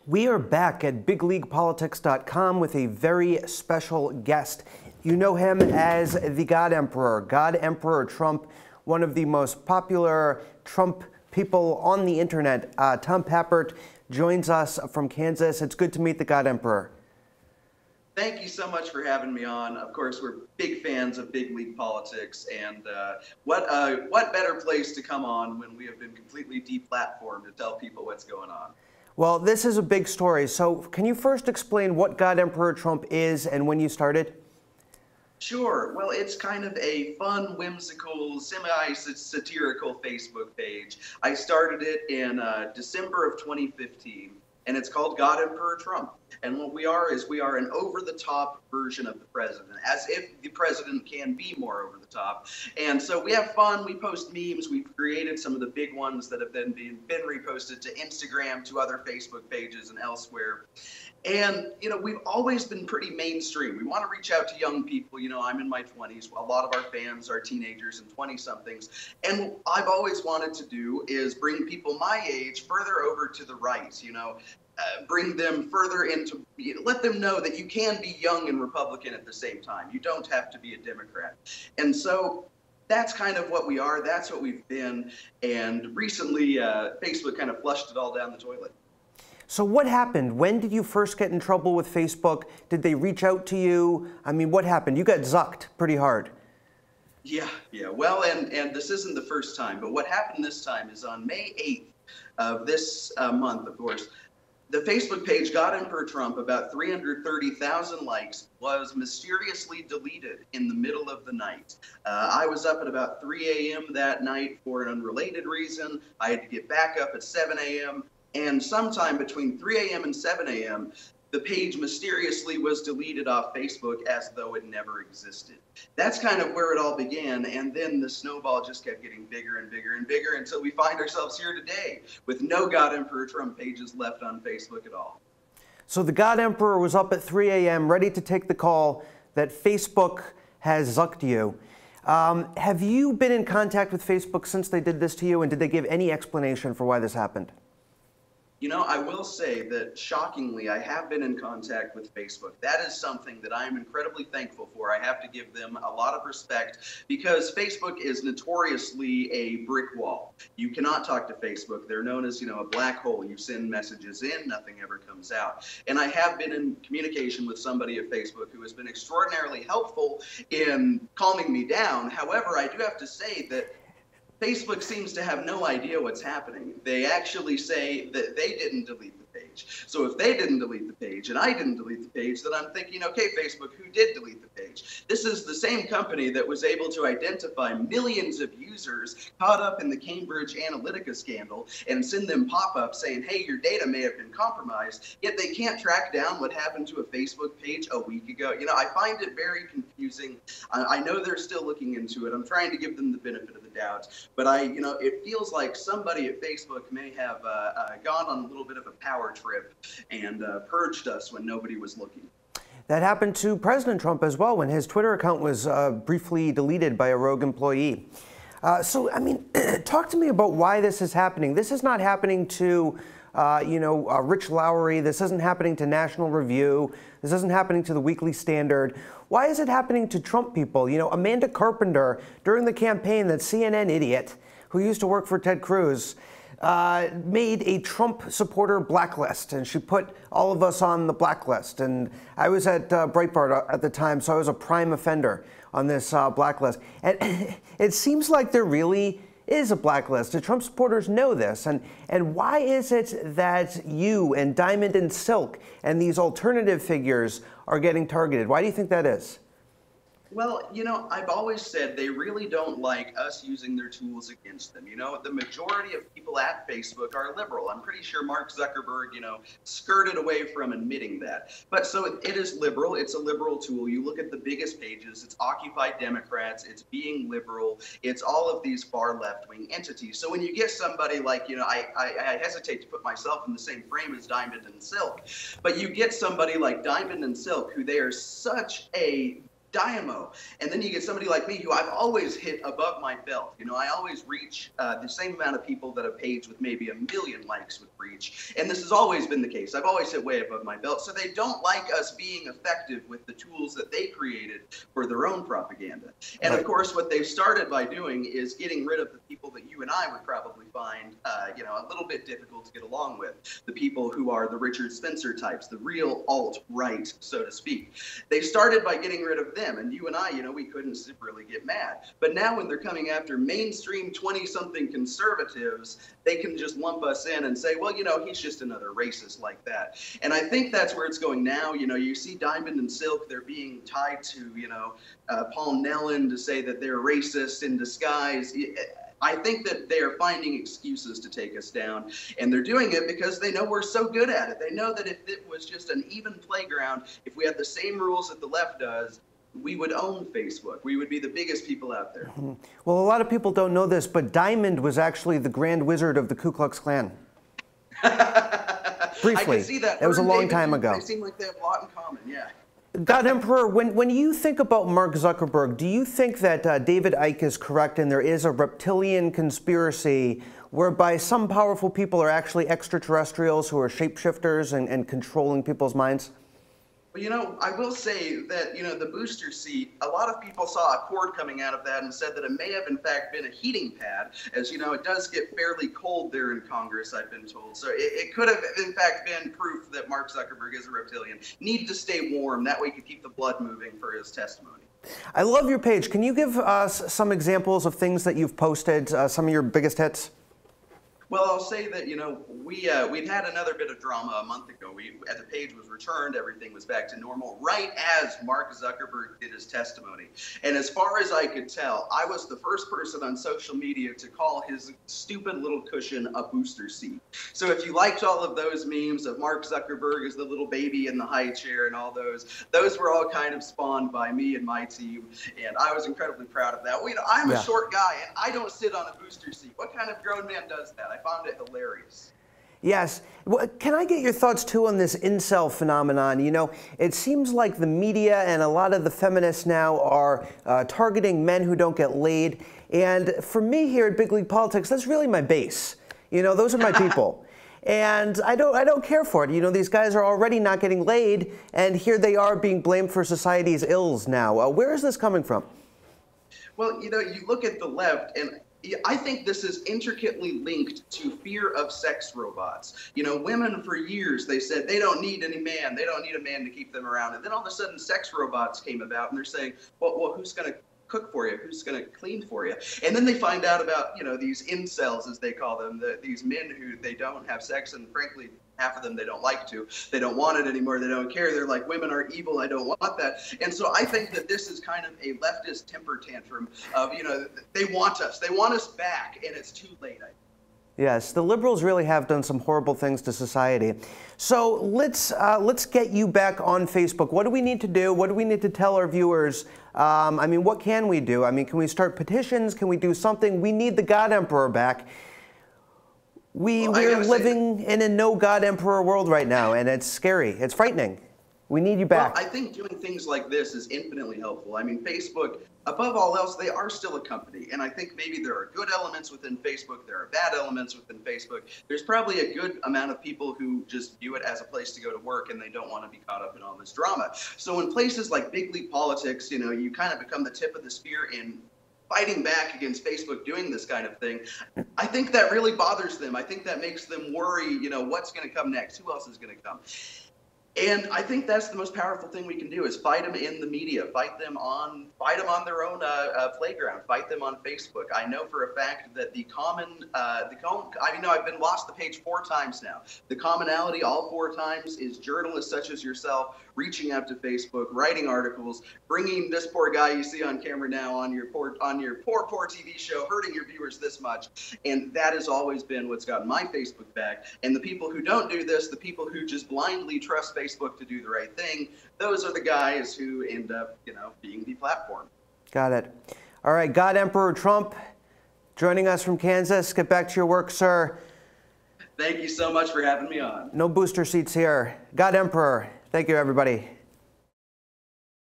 We are back at bigleaguepolitics.com with a very special guest. You know him as the God Emperor, God Emperor Trump, one of the most popular Trump people on the internet. Tom Pappert joins us from Kansas. It's good to meet the God Emperor. Thank you so much for having me on. Of course, we're big fans of big league politics, and what better place to come on when we have been completely deplatformed to tell people what's going on. Well, this is a big story. So can you first explain what God Emperor Trump is and when you started? Sure. Well, it's kind of a fun, whimsical, semi-satirical Facebook page. I started it in December of 2015, and it's called God Emperor Trump. And what we are is we are an over-the-top version of the president, as if the president can be more over the top. And so we have fun. We post memes. We've created some of the big ones that have then been reposted to Instagram, to other Facebook pages, and elsewhere. And, we've always been pretty mainstream. We want to reach out to young people. I'm in my 20s. A lot of our fans are teenagers and 20-somethings. And what I've always wanted to do is bring people my age further over to the right, bring them further into, let them know that you can be young and Republican at the same time. You don't have to be a Democrat. And so that's kind of what we are. That's what we've been. And recently, Facebook kind of flushed it all down the toilet. So what happened? When did you first get in trouble with Facebook? Did they reach out to you? I mean, what happened? You got zucked pretty hard. Yeah. Well, and this isn't the first time, but what happened this time is on May 8th of this month, of course, the Facebook page God Emperor Trump, about 330,000 likes, was mysteriously deleted in the middle of the night. I was up at about 3 a.m. that night for an unrelated reason. I had to get back up at 7 a.m. And sometime between 3 a.m. and 7 a.m., the page mysteriously was deleted off Facebook as though it never existed. That's kind of where it all began, and then the snowball just kept getting bigger and bigger and bigger until we find ourselves here today with no God Emperor Trump pages left on Facebook at all. So the God Emperor was up at 3 a.m. ready to take the call that Facebook has zucked you. Have you been in contact with Facebook since they did this to you, and did they give any explanation for why this happened? I will say that, shockingly, I have been in contact with Facebook. That is something that I am incredibly thankful for. I have to give them a lot of respect because Facebook is notoriously a brick wall. You cannot talk to Facebook. They're known as, a black hole. You send messages in, nothing ever comes out. And I have been in communication with somebody at Facebook who has been extraordinarily helpful in calming me down. However, I do have to say that Facebook seems to have no idea what's happening. They actually say that they didn't delete the page. So if they didn't delete the page and I didn't delete the page, then I'm thinking, okay, Facebook, who did delete the page? This is the same company that was able to identify millions of users caught up in the Cambridge Analytica scandal and send them pop-ups saying, hey, your data may have been compromised, yet they can't track down what happened to a Facebook page a week ago. I find it very confusing. I know they're still looking into it. I'm trying to give them the benefit of the doubt. But it feels like somebody at Facebook may have gone on a little bit of a power trip and purged us when nobody was looking. That happened to President Trump as well when his Twitter account was briefly deleted by a rogue employee. Talk to me about why this is happening. This is not happening to, Rich Lowry. This isn't happening to National Review. This isn't happening to the Weekly Standard. Why is it happening to Trump people? Amanda Carpenter, during the campaign, that CNN idiot who used to work for Ted Cruz, made a Trump supporter blacklist, and she put all of us on the blacklist. And I was at Breitbart at the time, so I was a prime offender on this blacklist. And it seems like there really is a blacklist. The Trump supporters know this. And why is it that you and Diamond and Silk and these alternative figures are getting targeted? Why do you think that is? Well, I've always said they really don't like us using their tools against them. The majority of people at Facebook are liberal. I'm pretty sure Mark Zuckerberg, skirted away from admitting that. But so it is liberal. It's a liberal tool. You look at the biggest pages. It's Occupy Democrats. It's Being Liberal. It's all of these far left-wing entities. So when you get somebody like, I hesitate to put myself in the same frame as Diamond and Silk, but you get somebody like Diamond and Silk, who they are such a dynamo. And then you get somebody like me who I've always hit above my belt. You know, I always reach the same amount of people that a page with maybe 1 million likes would reach. And this has always been the case. I've always hit way above my belt. So they don't like us being effective with the tools that they created for their own propaganda. And of course, what they've started by doing is getting rid of the people that you and I would probably find, you know, a little bit difficult to get along with. The people who are the Richard Spencer types, the real alt-right, so to speak. They started by getting rid of them. And you and I, you know, we couldn't really get mad. But now when they're coming after mainstream 20-something conservatives, they can just lump us in and say, well, you know, he's just another racist like that. And I think that's where it's going now. You know, you see Diamond and Silk, they're being tied to, you know, Paul Nellen to say that they're racist in disguise. I think that they are finding excuses to take us down, and they're doing it because they know we're so good at it. They know that if it was just an even playground, if we had the same rules that the left does, we would own Facebook. We would be the biggest people out there. Well, a lot of people don't know this, but Diamond was actually the Grand Wizard of the Ku Klux Klan. Briefly. I can see that. That was a long time ago. They seem like they have a lot in common, yeah. God Emperor, when you think about Mark Zuckerberg, do you think that David Icke is correct and there is a reptilian conspiracy whereby some powerful people are actually extraterrestrials who are shapeshifters and controlling people's minds? Well, you know, I will say that, you know, the booster seat, a lot of people saw a cord coming out of that and said that it may have, in fact, been a heating pad. As you know, it does get fairly cold there in Congress, I've been told. So it could have, in fact, been proof that Mark Zuckerberg is a reptilian. Needed to stay warm. That way he could keep the blood moving for his testimony. I love your page. Can you give us some examples of things that you've posted, some of your biggest hits? Well, I'll say that, you know, we'd had another bit of drama a month ago. The page was returned, everything was back to normal, right as Mark Zuckerberg did his testimony. And as far as I could tell, I was the first person on social media to call his stupid little cushion a booster seat. So if you liked all of those memes of Mark Zuckerberg as the little baby in the high chair and all those were all kind of spawned by me and my team. And I was incredibly proud of that. Well, you know, I'm a short guy and I don't sit on a booster seat. What kind of grown man does that? I found it hilarious. Yes. Well, can I get your thoughts, too, on this incel phenomenon? You know, it seems like the media and a lot of the feminists now are targeting men who don't get laid. And for me here at Big League Politics, that's really my base. You know, those are my people. And I don't care for it. You know, these guys are already not getting laid, and here they are being blamed for society's ills now. Where is this coming from? Well, you know, you look at the left, and I think this is intricately linked to fear of sex robots. You know, women for years, they said they don't need any man. They don't need a man to keep them around. And then all of a sudden, sex robots came about, and they're saying, well who's going to cook for you? Who's going to clean for you? And then they find out about, you know, these incels, as they call them, these men who they don't have sex, and frankly, half of them they don't like to. They don't want it anymore. They don't care. They're like, women are evil. I don't want that. And so I think that this is kind of a leftist temper tantrum of, you know, they want us. They want us back, and it's too late, I think. Yes, the liberals really have done some horrible things to society. So let's get you back on Facebook. What do we need to do? What do we need to tell our viewers? I mean, what can we do? I mean, can we start petitions? Can we do something? We need the God Emperor back. We're living in a no God Emperor world right now, and it's scary. It's frightening. We need you back. Well, I think doing things like this is infinitely helpful. I mean, Facebook, above all else, they are still a company. And I think maybe there are good elements within Facebook. There are bad elements within Facebook. There's probably a good amount of people who just view it as a place to go to work and they don't want to be caught up in all this drama. So in places like Big League Politics, you know, you kind of become the tip of the spear in fighting back against Facebook doing this kind of thing. I think that really bothers them. I think that makes them worry, you know, what's going to come next? Who else is going to come? And I think that's the most powerful thing we can do is fight them in the media, fight them on their own playground, fight them on Facebook. I know for a fact that I've been lost the page 4 times now. The commonality all 4 times is journalists such as yourself reaching out to Facebook, writing articles, bringing this poor guy you see on camera now on your poor TV show, hurting your viewers this much. And that has always been what's gotten my Facebook back. And the people who don't do this, the people who just blindly trust Facebook to do the right thing, those are the guys who end up, you know, being deplatformed. Got it. All right, God Emperor Trump joining us from Kansas. Get back to your work, sir. Thank you so much for having me on. No booster seats here. God Emperor. Thank you, everybody.